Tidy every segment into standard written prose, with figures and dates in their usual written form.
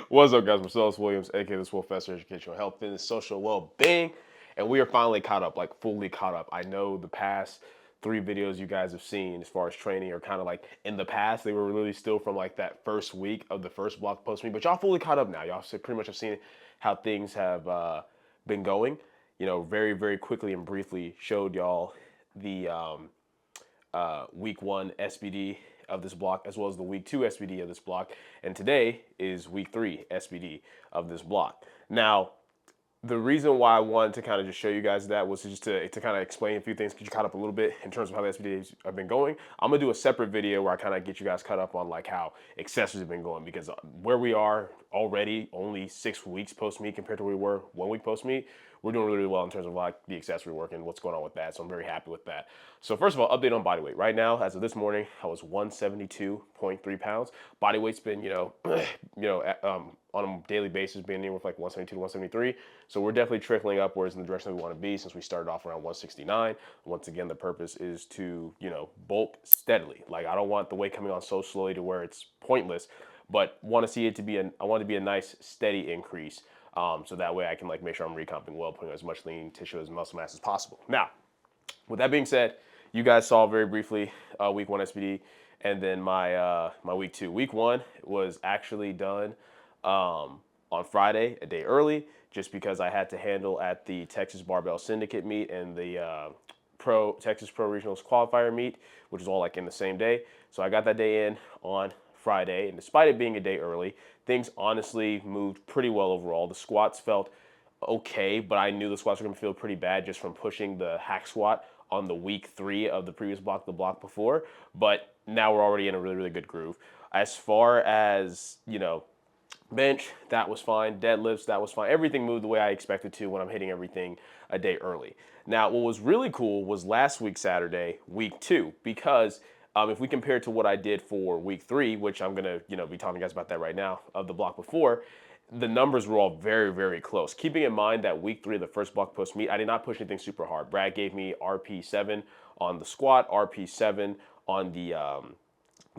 What's up, guys? Marcellus Williams, aka TheSwolefessor, educational health, fitness, social well-being, and we are finally caught up, like fully caught up. I know the past three videos you guys have seen as far as training are kind of like in the past. They were really still from like that first week of the first blog post me, but y'all fully caught up now. Y'all pretty much have seen how things have been going. You know, very, very quickly and briefly showed y'all the week one SBD of this block, as well as the week two SBD of this block. And today is week three SBD of this block. Now, the reason why I wanted to kind of just show you guys that was just to kind of explain a few things, get you caught up a little bit in terms of how the SBDs have been going. I'm gonna do a separate video where I kind of get you guys caught up on like how accessories have been going, because where we are already only 6 weeks post meet compared to where we were 1 week post meet, we're doing really, really well in terms of like the accessory work and what's going on with that. So I'm very happy with that. So first of all, update on body weight. Right now, as of this morning, I was 172.3 pounds. Body weight's been, on a daily basis being anywhere from like 172 to 173. So we're definitely trickling upwards in the direction we want to be since we started off around 169. Once again, the purpose is to, bulk steadily. Like I don't want the weight coming on so slowly to where it's pointless, but want to see it to be I want it to be a nice steady increase. So that way I can like make sure I'm recomping well, putting as much lean tissue as muscle mass as possible. Now, with that being said, you guys saw very briefly week one SBD, and then my week two. Week one was actually done on Friday, a day early, just because I had to handle at the Texas Barbell Syndicate meet and the Texas Pro Regionals qualifier meet, which is all like in the same day. So I got that day in on Friday, and despite it being a day early, things honestly moved pretty well overall. The squats felt okay, but I knew the squats were going to feel pretty bad just from pushing the hack squat on the week three of the previous block, the block before. But now we're already in a really, really good groove. As far as, bench, that was fine. Deadlifts, that was fine. Everything moved the way I expected to when I'm hitting everything a day early. Now, what was really cool was last week, Saturday, week two, because if we compare it to what I did for week three, which I'm gonna, be telling you guys about that right now, of the block before, the numbers were all very, very close. Keeping in mind that week three of the first block post meet, I did not push anything super hard. Brad gave me RP7 on the squat, RP7 on the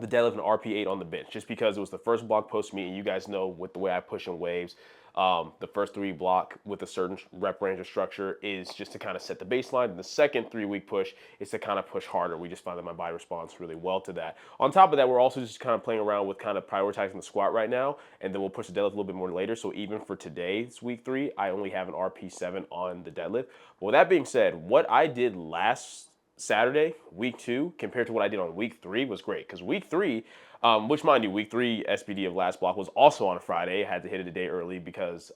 deadlift, and RP8 on the bench, just because it was the first block post meet, and you guys know with the way I push in waves, the first three block with a certain rep range of structure is just to kind of set the baseline. And the second 3 week push is to kind of push harder. We just find that my body responds really well to that. On top of that, we're also just kind of playing around with kind of prioritizing the squat right now, and then we'll push the deadlift a little bit more later. So even for today's week three, I only have an RP7 on the deadlift. But with that being said, what I did last Saturday, week two, compared to what I did on week three was great. Because week three, which mind you, week three SBD of last block was also on a Friday. I had to hit it a day early because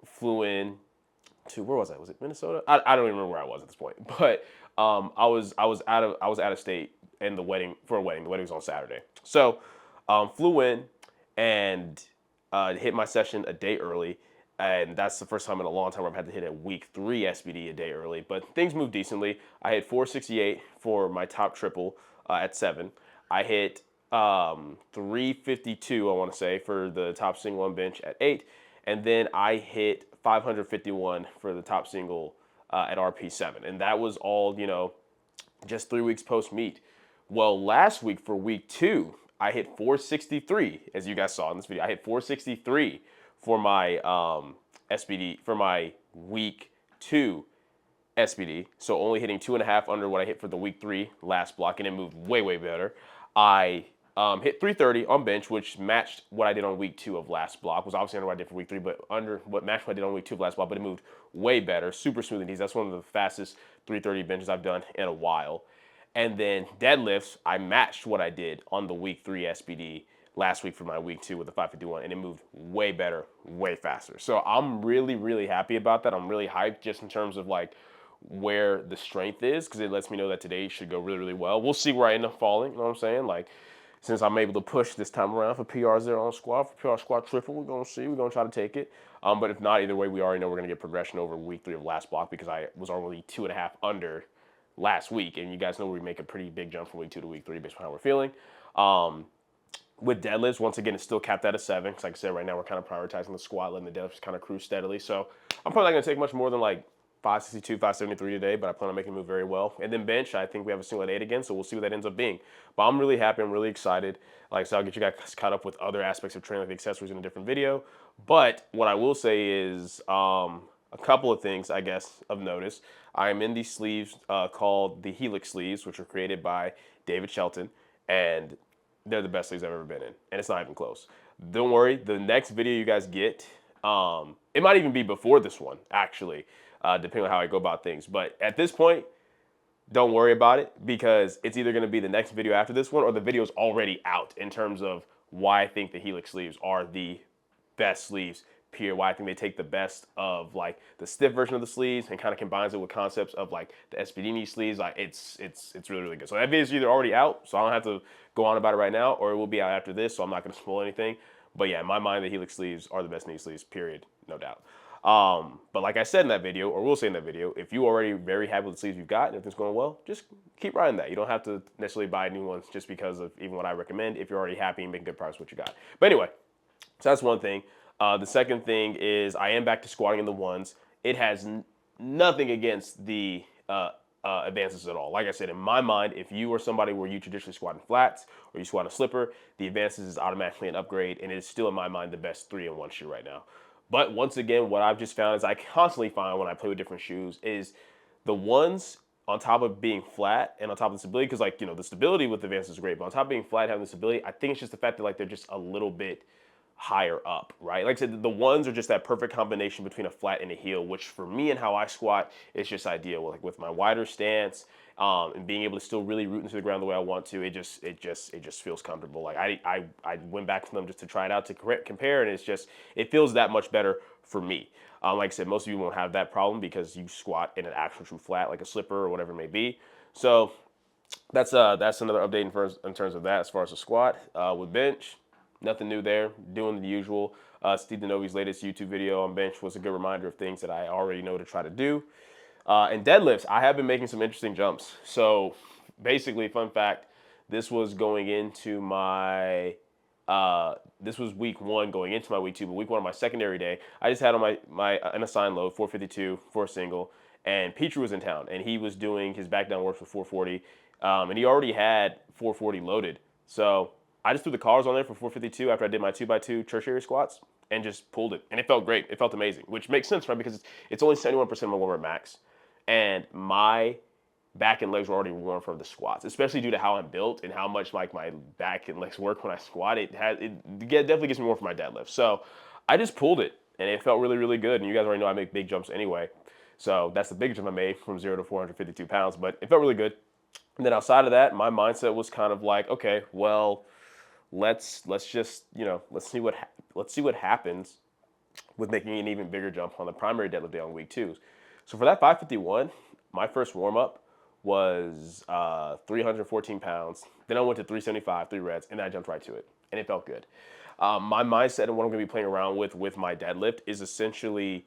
flew in to, where was I? Was it Minnesota? I don't even remember where I was at this point. But I was out of state in the wedding for a wedding. The wedding was on Saturday, so flew in and hit my session a day early. And that's the first time in a long time where I've had to hit a week three SBD a day early. But things moved decently. I hit 468 for my top triple at 7. I hit 352, I want to say, for the top single on bench at 8. And then I hit 551 for the top single at RP7. And that was all, just 3 weeks post meet. Well, last week for week two, I hit 463, as you guys saw in this video. I hit 463 for my SBD, for my week two SBD. So only hitting 2.5 under what I hit for the week three last block, and it moved way, way better. I hit 330 on bench, which matched what I did on week two of last block. Was obviously under what I did for week three, but under what matched what I did on week two of last block, but it moved way better. Super smooth and easy. That's one of the fastest 330 benches I've done in a while. And then deadlifts, I matched what I did on the week three SBD last week for my week two with the 551, and it moved way better, way faster. So I'm really, really happy about that. I'm really hyped just in terms of like where the strength is, because it lets me know that today should go really, really well. We'll see where I end up falling, you know what I'm saying? Like, since I'm able to push this time around for PRs there on squat, for PR squat triple, we're going to see. We're going to try to take it. But if not, either way, we already know we're going to get progression over week three of last block, because I was already 2.5 under last week. And you guys know we make a pretty big jump from week two to week three based on how we're feeling. With deadlifts, once again, it's still capped at a 7. Because like I said, right now we're kind of prioritizing the squat, letting the deadlifts kind of cruise steadily. So I'm probably not going to take much more than like 562, 573 today, but I plan on making a move very well. And then bench, I think we have a single at 8 again, so we'll see what that ends up being. But I'm really happy. I'm really excited. Like I said, I'll get you guys caught up with other aspects of training, like the accessories, in a different video. But what I will say is a couple of things, I guess, of notice. I am in these sleeves called the Helix sleeves, which were created by David Shelton, and they're the best sleeves I've ever been in, and it's not even close. Don't worry, the next video you guys get, it might even be before this one, actually, depending on how I go about things. But at this point, don't worry about it, because it's either going to be the next video after this one or the video's already out in terms of why I think the Helix sleeves are the best sleeves, period. Why I think they take the best of like the stiff version of the sleeves and kind of combines it with concepts of like the Espedini sleeves. Like it's really, really good. So that video is either already out, so I don't have to go on about it right now, or it will be out after this, so I'm not going to spoil anything. But yeah, in my mind, the Helix sleeves are the best knee sleeves, period, no doubt. But like I said in that video, or we'll say in that video, if you already very happy with the sleeves you've got and everything's going well, just keep riding that. You don't have to necessarily buy new ones just because of even what I recommend if you're already happy and making good progress with what you got. But anyway, so that's one thing. The second thing is I am back to squatting in the ones. It has nothing against the advances at all. Like I said, in my mind, if you are somebody where you traditionally squat in flats or you squat in a slipper, the advances is automatically an upgrade, and it is still, in my mind, the best 3-in-1 shoe right now. But once again, what I've just found is I constantly find when I play with different shoes is the ones on top of being flat and on top of the stability, because like, you know, the stability with the advances is great, but on top of being flat, having the stability, I think it's just the fact that like they're just a little bit higher up, right? Like I said, the ones are just that perfect combination between a flat and a heel, which for me and how I squat is just ideal. Like with my wider stance and being able to still really root into the ground the way I want to, it just feels comfortable. Like I went back to them just to try it out to compare, and it feels that much better for me. Like I said, most of you won't have that problem because you squat in an actual true flat, like a slipper or whatever it may be. So that's another update in terms of that as far as the squat. With bench, nothing new there, doing the usual. Steve DeNovi's latest YouTube video on bench was a good reminder of things that I already know to try to do. And deadlifts, I have been making some interesting jumps. So basically, fun fact, this was going into my, this was week 1 going into my week 2, but week 1 on my secondary day, I just had on my unassigned load, 452 for a single, and Petrie was in town, and he was doing his back down works with 440, and he already had 440 loaded. So I just threw the cars on there for 452 after I did my 2x2 tertiary squats and just pulled it. And it felt great. It felt amazing, which makes sense, right? Because it's only 71% of my warm-up max. And my back and legs were already warm from the squats, especially due to how I'm built and how much like my back and legs work when I squat. It definitely gives me more for my deadlift. So I just pulled it, and it felt really, really good. And you guys already know I make big jumps anyway. So that's the big jump I made from 0 to 452 pounds. But it felt really good. And then outside of that, my mindset was kind of like, okay, well, let's just, you know, let's see what happens with making an even bigger jump on the primary deadlift day on week 2. So for that 551, my first warm up was 314 pounds. Then I went to 375, 3 reps, and then I jumped right to it, and it felt good. My mindset and what I'm going to be playing around with my deadlift is essentially,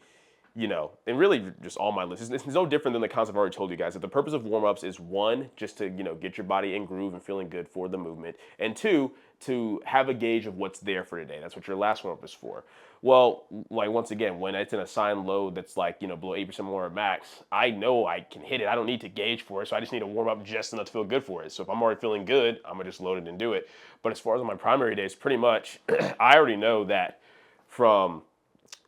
you know, and really just all my lifts. It's no different than the concept I've already told you guys. That the purpose of warm-ups is 1, just to, you know, get your body in groove and feeling good for the movement, and 2, to have a gauge of what's there for today. That's what your last warm-up is for. Well, like once again, when it's an assigned load that's like, you know, below 8% more max, I know I can hit it. I don't need to gauge for it, so I just need to warm up just enough to feel good for it. So if I'm already feeling good, I'm gonna just load it and do it. But as far as on my primary days, pretty much, I already know that from,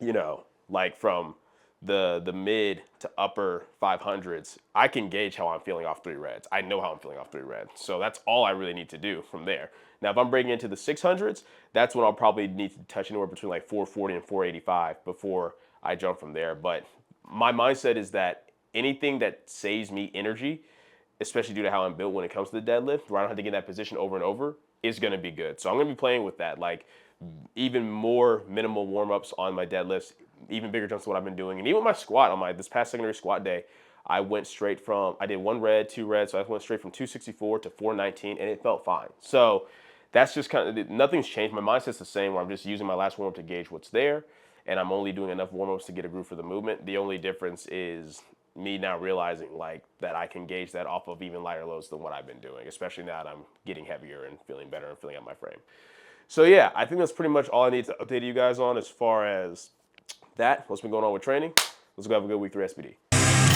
you know, like from the mid to upper 500s, I can gauge how I'm feeling off 3 reds. I know how I'm feeling off 3 reds. So that's all I really need to do from there. Now, if I'm breaking into the 600s, that's when I'll probably need to touch anywhere between like 440 and 485 before I jump from there. But my mindset is that anything that saves me energy, especially due to how I'm built when it comes to the deadlift, where I don't have to get in that position over and over, is going to be good. So I'm going to be playing with that, like even more minimal warm-ups on my deadlifts, even bigger jumps than what I've been doing. And even my squat on this past secondary squat day, I went straight from, I did 1 red, 2 reds, so I went straight from 264 to 419, and it felt fine. So that's just kind of, nothing's changed. My mindset's the same, where I'm just using my last warm-up to gauge what's there, and I'm only doing enough warm-ups to get a groove for the movement. The only difference is me now realizing like that I can gauge that off of even lighter loads than what I've been doing, especially now that I'm getting heavier and feeling better and filling out my frame. So yeah, I think that's pretty much all I need to update you guys on as far as that. What's been going on with training. Let's go have a good week 3 SPD.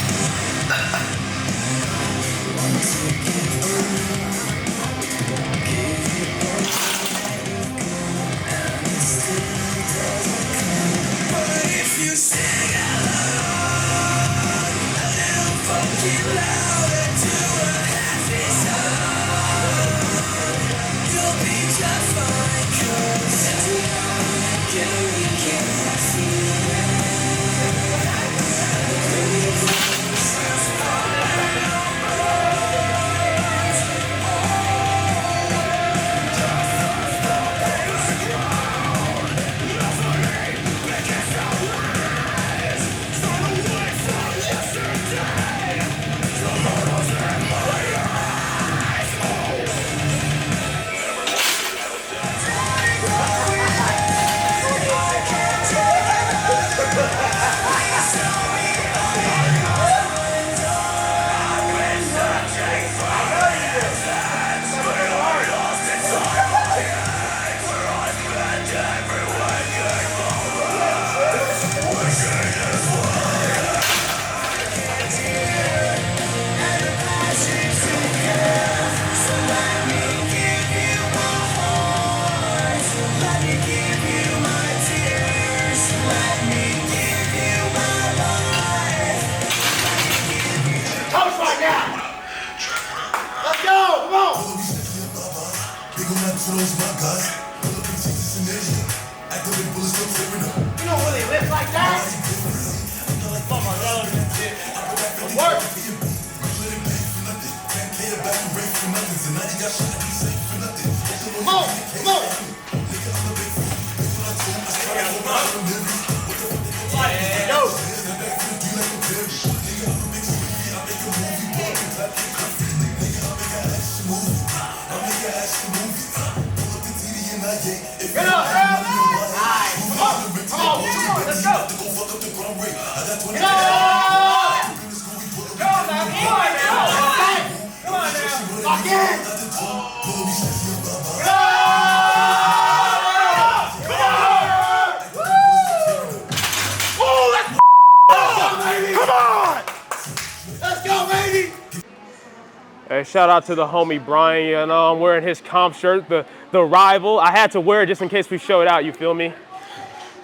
Hey, shout out to the homie Brian. You know, I'm wearing his comp shirt, the rival. I had to wear it just in case we show it out, you feel me?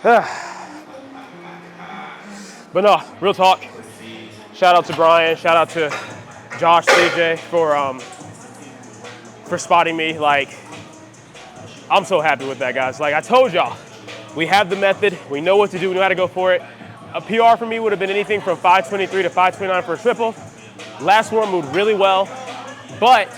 But no, real talk. Shout out to Brian, shout out to Josh, CJ for spotting me. Like, I'm so happy with that, guys. Like I told y'all, we have the method, we know what to do, we know how to go for it. A PR for me would have been anything from 523 to 529 for a triple. Last one moved really well. But,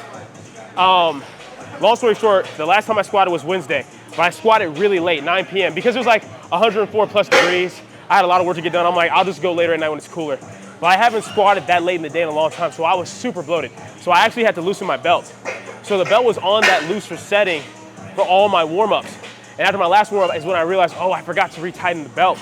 long story short, the last time I squatted was Wednesday, but I squatted really late, 9 p.m. because it was like 104 plus degrees. I had a lot of work to get done. I'm like, I'll just go later at night when it's cooler. But I haven't squatted that late in the day in a long time, so I was super bloated. So I actually had to loosen my belt. So the belt was on that looser setting for all my warm-ups. And after my last warm-up is when I realized, oh, I forgot to retighten the belt.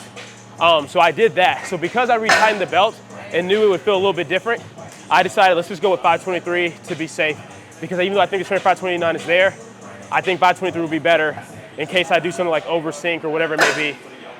So I did that. So because I retightened the belt and knew it would feel a little bit different, I decided let's just go with 523 to be safe, because even though I think the strength 529 is there, I think 523 would be better in case I do something like over sync or whatever it may be,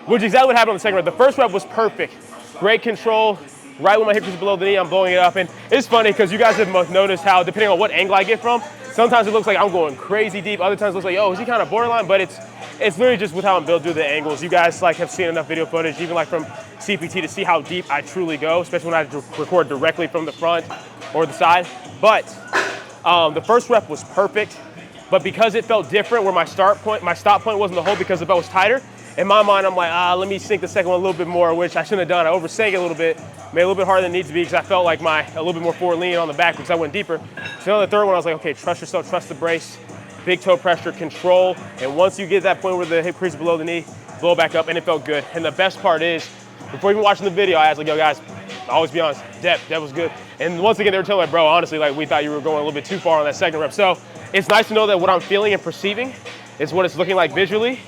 which is exactly what happened on the second rep. The first rep was perfect. Great control. Right when my hip is below the knee, I'm blowing it up. And it's funny because you guys have noticed how, depending on what angle I get from, sometimes it looks like I'm going crazy deep. Other times it looks like, oh, is he kind of borderline? But it's literally just with how I'm built through the angles. You guys like have seen enough video footage, even like from CPT, to see how deep I truly go, especially when I record directly from the front or the side. But the first rep was perfect. But because it felt different, where my stop point wasn't the hold because the belt was tighter, in my mind, I'm like, let me sink the second one a little bit more, which I shouldn't have done. I oversank it a little bit, made it a little bit harder than it needs to be because I felt like a little bit more forward lean on the back because I went deeper. So on the third one, I was like, okay, trust yourself, trust the brace, big toe pressure, control. And once you get that point where the hip crease below the knee, blow back up, and it felt good. And the best part is, before even watching the video, I was like, yo guys, always be honest, depth was good. And once again, they were telling me, bro, honestly, like we thought you were going a little bit too far on that second rep. So it's nice to know that what I'm feeling and perceiving is what it's looking like visually.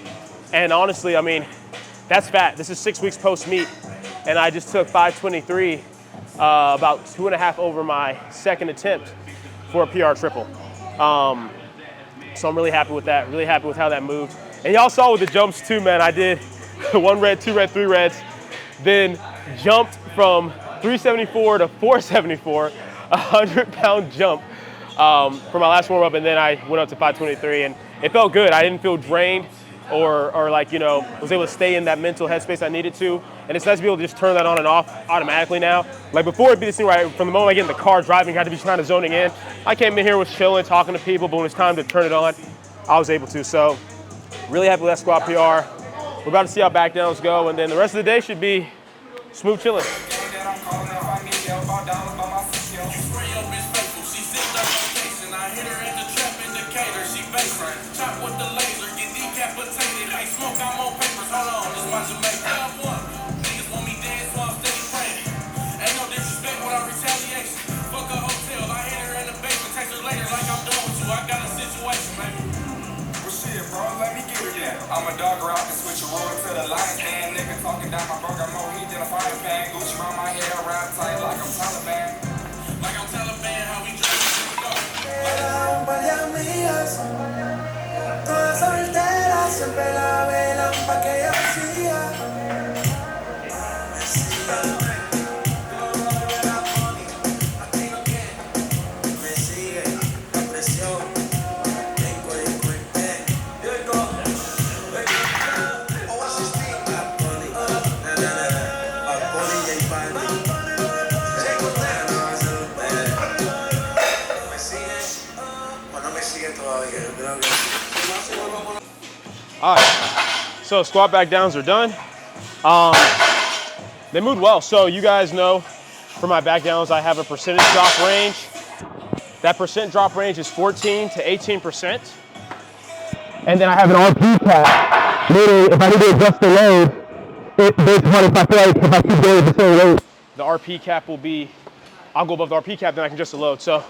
And honestly, I mean, that's fat. This is 6 weeks post-meet, and I just took 523, about 2.5 over my second attempt for a PR triple. So I'm really happy with that, really happy with how that moved. And y'all saw with the jumps too, man, I did 1 red, 2 red, 3 reds, then jumped from 374 to 474, 100-pound jump for my last warm-up, and then I went up to 523, and it felt good. I didn't feel drained. or like, you know, was able to stay in that mental headspace I needed to. And it's nice to be able to just turn that on and off automatically now. Like before, it'd be this thing where from the moment I get in the car driving, I had to be kind of zoning in. I came in here, was chilling, talking to people, but when it's time to turn it on, I was able to. So really happy with that squat PR. We're about to see how back downs go, and then the rest of the day should be smooth chilling. I'm a dog rock and switch a roll to the lion stand. Nigga talking down my bro, got more heat than a frying pan. Gucci around my head, wrap tight like I'm Taliban. Like I'm Taliban, how we dress. Un par de amigas, todas solteras, siempre la velan pa' que ella siga. All right, so squat back downs are done. They moved well. So you guys know for my back downs, I have a percentage drop range. That percent drop range is 14 to 18%. And then I have an RP cap. Meaning if I need to adjust the load, based upon if I feel like if I keep going the same weight, the RP cap will be, I'll go above the RP cap, then I can adjust the load. So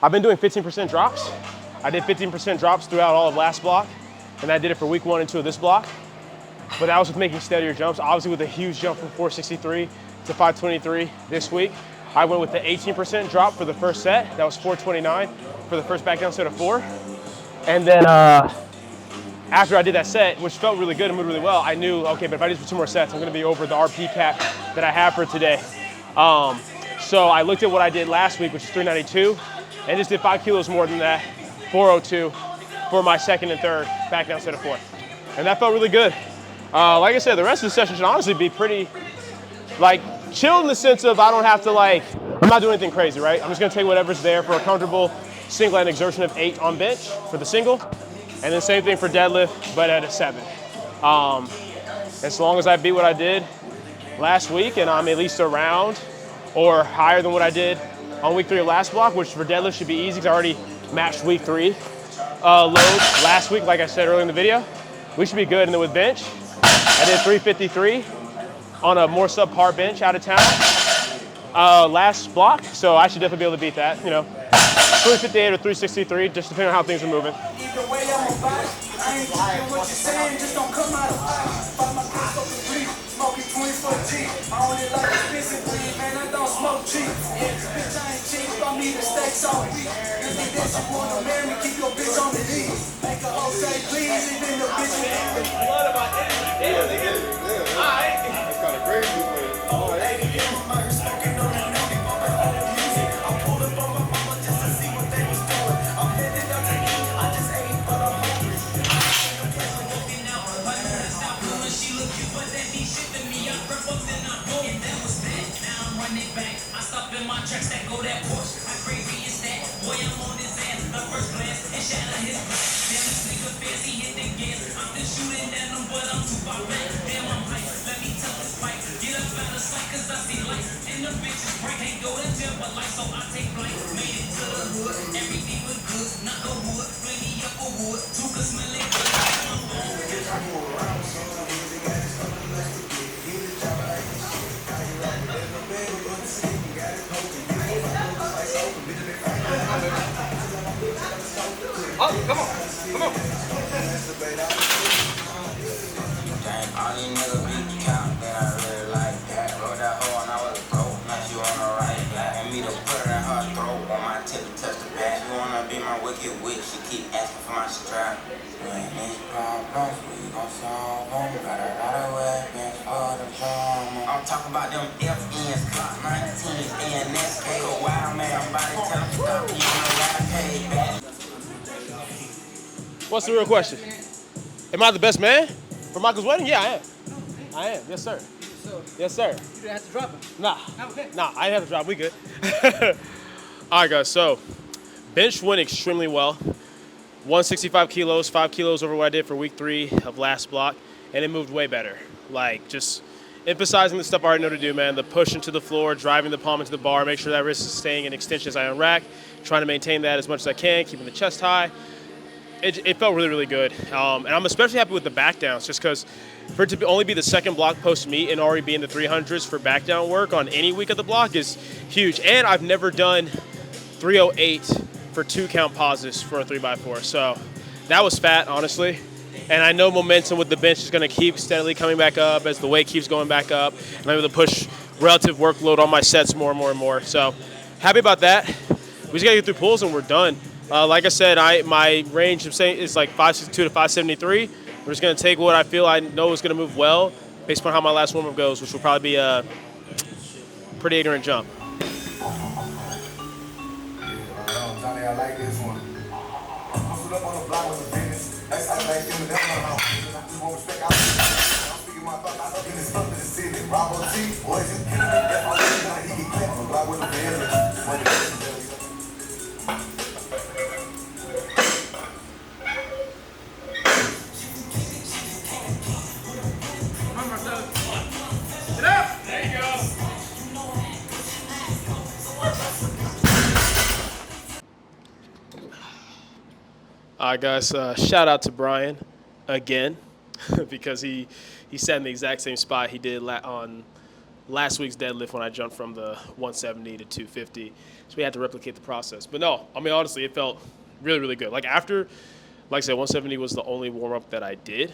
I've been doing 15% drops. I did 15% drops throughout all of last block. And I did it for week 1 and 2 of this block. But that was with making steadier jumps. Obviously with a huge jump from 463 to 523 this week. I went with the 18% drop for the first set. That was 429 for the first back down set of 4. And then after I did that set, which felt really good and moved really well, I knew, okay, but if I do this for 2 more sets, I'm gonna be over the RP cap that I have for today. So I looked at what I did last week, which is 392, and just did 5 kilos more than that, 402. For my second and third back down set of 4. And that felt really good. Like I said, the rest of the session should honestly be pretty, like, chill in the sense of I don't have to, like, I'm not doing anything crazy, right? I'm just gonna take whatever's there for a comfortable single hand exertion of 8 on bench for the single. And then same thing for deadlift, but at a 7. As long as I beat what I did last week and I'm at least around or higher than what I did on week 3 of last block, which for deadlift should be easy because I already matched week 3. Load last week, like I said earlier in the video, we should be good. And then with bench, I did 353 on a more subpar bench out of town last block, so I should definitely be able to beat that. You know, 358 or 363, just depending on how things are moving. Either way, I'm a body. I ain't doing what you're saying, just don't come out of line. Fight my case up the street, smoking 24G. I only like expensive weed, man, I don't smoke cheap. Yeah, bitch, I ain't cheap, I need the stacks all week. You think that you wanna marry me, keep your bitch on the knee. Make a hoe say please, even the bitch will get blood about anything. Yeah, they get it. Yeah, alright. That's kind of crazy, but oh, hey, I'm out here smoking on that music, on my own music. I pulled up on my mama just to see what they was doing. I'm headed up to eat, I just ate, but I'm hungry. She look you, but that means shit to me. I rip up, then I go, and that was that. Now I'm running back. I stop in my tracks that go that Porsche. How crazy is that? Boy, I'm on his ass. The first glance and shatter his glass. Damn, this nigga fancy hit the gas. I'm been shooting at him, but I'm too far back. Damn, I'm hype. Let me tell this fight. Get up out of sight, cause I see lights. And the bitches break. Can't go to jail, but life, so I take flight. Made it to the hood. Everything was good. Not the wood. Plenty up for wood. Two could smell it good. I go around, so oh, come on, come on. All these niggas be count that I really like that. Roll that hoe and I was broke, now she wanna ride back. And me to put her in her throat on my tip to touch the back. She wanna be my wicked witch, she keep asking for my strap. When these problems, we gon' solve them. Got a lot of weapons for the drama. I'm talking about them FNs, Clock 19s, ANS, go wild man. Somebody tell them stop, you on the ride, pay back. What's the real question? Am I the best man for Michael's wedding? Yeah, I am. I am. Yes, sir. So Yes, sir. you didn't have to drop him. Nah. Okay. Nah, I didn't have to drop. We good. All right, guys. So bench went extremely well. 165 kilos, 5 kilos over what I did for week 3 of last block, and it moved way better. Like, just emphasizing the stuff I already know to do, man. The push into the floor, driving the palm into the bar, make sure that wrist is staying in extension as I unrack, trying to maintain that as much as I can, keeping the chest high. It felt really, really good. And I'm especially happy with the back downs, just because for it to only be the second block post meet and already be in the 300s for back down work on any week of the block is huge. And I've never done 308 for 2 count pauses for a 3x4. So that was fat, honestly. And I know momentum with the bench is going to keep steadily coming back up as the weight keeps going back up. And I'm able to push relative workload on my sets more and more and more. So happy about that. We just got to get through pulls and we're done. Like I said, my range of saying is like 562 to 573. We're just going to take what I know is going to move well based on how my last warm-up goes, which will probably be a pretty ignorant jump. Johnny, I like this one. I stood up on the block with the business. That's how they give me that one. I just want respect. I'm speaking my thoughts. I'm getting stuff in the city. Robo T, boys, just killing me. That's my way down. He get clapped on the block with the business. Remember, Doug. Get up. There you go. All right, guys. Shout out to Brian again because he sat in the exact same spot he did on last week's deadlift when I jumped from the 170 to 250. So we had to replicate the process. But no, I mean, honestly, it felt really, really good. Like after, like I said, 170 was the only warm-up that I did.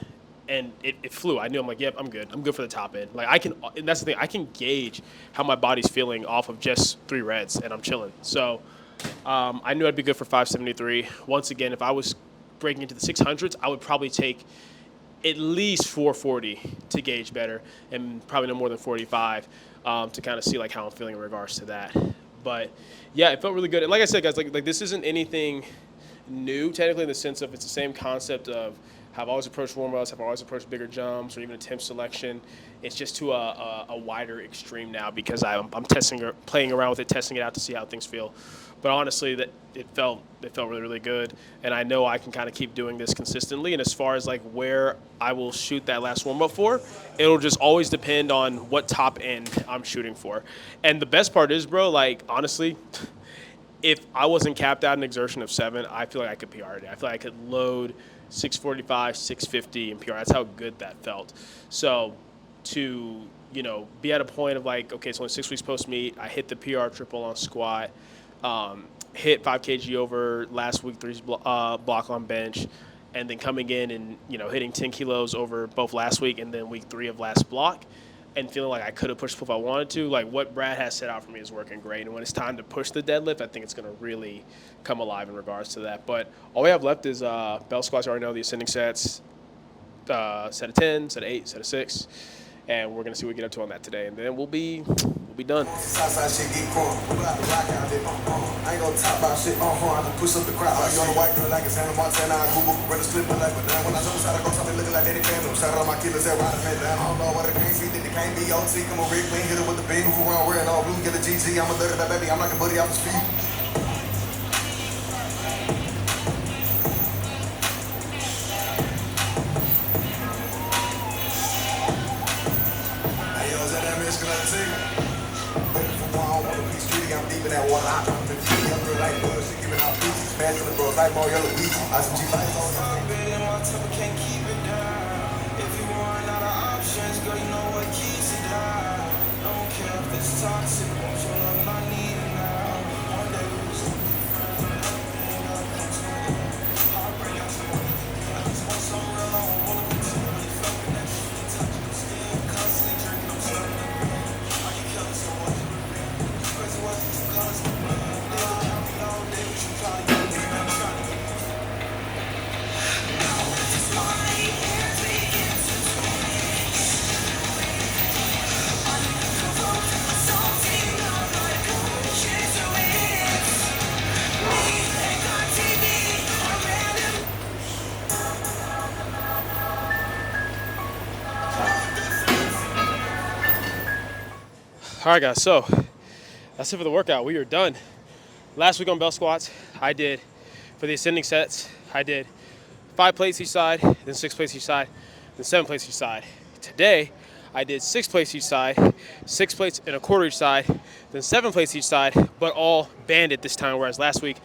And it flew. I knew, I'm like, yep, I'm good. I'm good for the top end. Like and that's the thing, I can gauge how my body's feeling off of just 3 reds, and I'm chilling. So I knew I'd be good for 573. Once again, if I was breaking into the 600s, I would probably take at least 440 to gauge better, and probably no more than 45 to kind of see like how I'm feeling in regards to that. But yeah, it felt really good. And like I said, guys, like this isn't anything new technically in the sense of it's the same concept of how I've always approached warm-ups, have always approached bigger jumps or even attempt selection. It's just to a wider extreme now because I'm playing around with it, testing it out to see how things feel. But honestly, that it felt really, really good, and I know I can kind of keep doing this consistently. And as far as like where I will shoot that last warm-up for, it'll just always depend on what top end I'm shooting for. And the best part is, bro, like honestly, if I wasn't capped out an exertion of 7, I feel like I could PR today. I feel like I could load 645, 650 in PR. That's how good that felt. So to, be at a point of like, okay, it's only 6 weeks post meet. I hit the PR triple on squat, hit 5 kg over last week 3's block on bench, and then coming in and, hitting 10 kilos over both last week and then week 3 of last block, and feeling like I could have pushed if I wanted to. Like what Brad has set out for me is working great. And when it's time to push the deadlift, I think it's going to really come alive in regards to that. But all we have left is bell squats. I already know the ascending sets, set of 10, set of 8, set of 6. And we're going to see what we get up to on that today. And then we'll be done. Southside shit get crunk. Pull out the rock out there. I ain't gonna talk about shit. I just push up the crowd. You on the white girl like it's Hannah Montana. I Google, run a split my life. But then when I jump inside, I go something looking like Danny Phantom. Shout out all my killers that ride a man down. I don't know what it can't see. That they can't be OT. Come on, Rick, we hit it with the big move around wearing all blue. Get a GG. I'm a dirty that baby. I'm like a buddy off the street. Hey, yo, is that Michigan I see? I'm deep in that water. I'm the younger like bush. She giving out pieces. Man to the bros like more yellow weed. I some G lights on. Can't keep it down. If you want out of options, girl, you know what keeps it down. Don't care if it's toxic. Want your love, I need it now. One day we was heartbreak out to I just want some real. I don't wanna be too really fucking that shit. Touching the skin, constantly drinking. I'm serving. Are you killing someone? All right, guys, so that's it for the workout. We are done. Last week on bell squats, I did, for the ascending sets, I did 5 plates each side, then 6 plates each side, then 7 plates each side. Today, I did 6 plates each side, 6 plates and a quarter each side, then 7 plates each side, but all banded this time, whereas last week,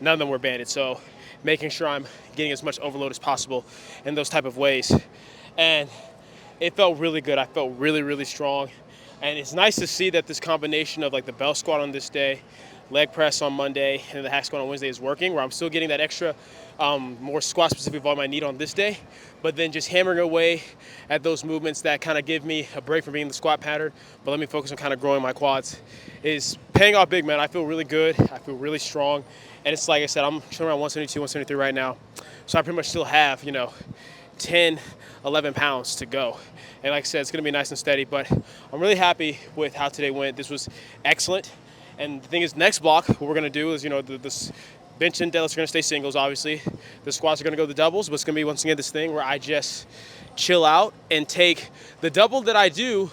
none of them were banded. So making sure I'm getting as much overload as possible in those type of ways. And it felt really good. I felt really, really strong. And it's nice to see that this combination of like the bell squat on this day, leg press on Monday, and the hack squat on Wednesday is working, where I'm still getting that extra more squat specific volume I need on this day, but then just hammering away at those movements that kind of give me a break from being in the squat pattern, but let me focus on kind of growing my quads, is paying off big, man. I feel really good. I feel really strong. And it's like I said, I'm chilling around 172, 173 right now. So I pretty much still have, 10, 11 pounds to go. And like I said, it's going to be nice and steady, but I'm really happy with how today went. This was excellent. And the thing is, next block, what we're going to do is, this bench and deadlifts are going to stay singles, obviously. The squats are going to go the doubles, but it's going to be, once again, this thing where I just chill out and take the double that I do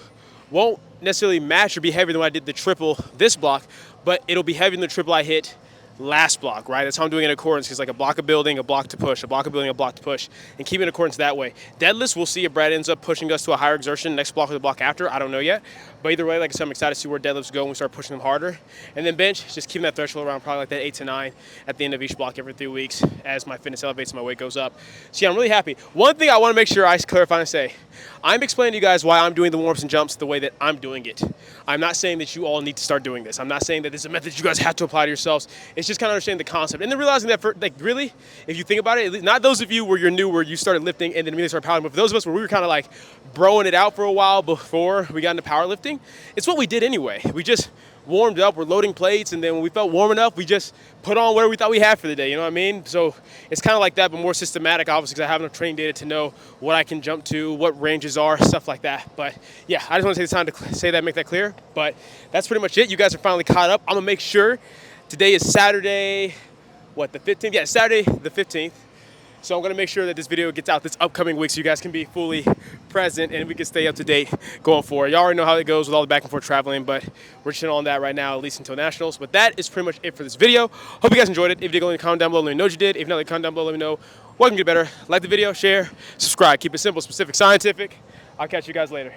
won't necessarily match or be heavier than when I did the triple this block, but it'll be heavier than the triple I hit last block, right? That's how I'm doing it in accordance. It's like a block of building, a block to push, a block of building, a block to push, and keep it in accordance that way. Deadlifts, we'll see if Brad ends up pushing us to a higher exertion next block or the block after. I don't know yet. But either way, like I said, I'm excited to see where deadlifts go when we start pushing them harder. And then bench, just keeping that threshold around probably like that 8 to 9 at the end of each block every 3 weeks as my fitness elevates and my weight goes up. So yeah, I'm really happy. One thing I want to make sure I clarify and say, I'm explaining to you guys why I'm doing the warm-ups and jumps the way that I'm doing it. I'm not saying that you all need to start doing this. I'm not saying that this is a method you guys have to apply to yourselves. It's just kind of understanding the concept. And then realizing that, really, if you think about it, not those of you where you're new, where you started lifting and then immediately started powerlifting, but for those of us where we were kind of like broing it out for a while before we got into powerlifting, it's what we did anyway. We just warmed up, we're loading plates, and then when we felt warm enough, we just put on whatever we thought we had for the day, you know what I mean? So it's kind of like that, but more systematic, obviously, because I have enough training data to know what I can jump to, what ranges are, stuff like that. But yeah, I just want to take the time to say that, make that clear. But that's pretty much it. You guys are finally caught up. I'm going to make sure today is Saturday, the 15th? Yeah, Saturday the 15th. So I'm going to make sure that this video gets out this upcoming week so you guys can be fully present and we can stay up to date going forward. Y'all already know how it goes with all the back and forth traveling, but we're chilling on that right now, at least until nationals. But that is pretty much it for this video. Hope you guys enjoyed it. If you did, go in the comment down below, let me know what you did. If not, comment down below, let me know what can get better. Like the video, share, subscribe. Keep it simple, specific, scientific. I'll catch you guys later.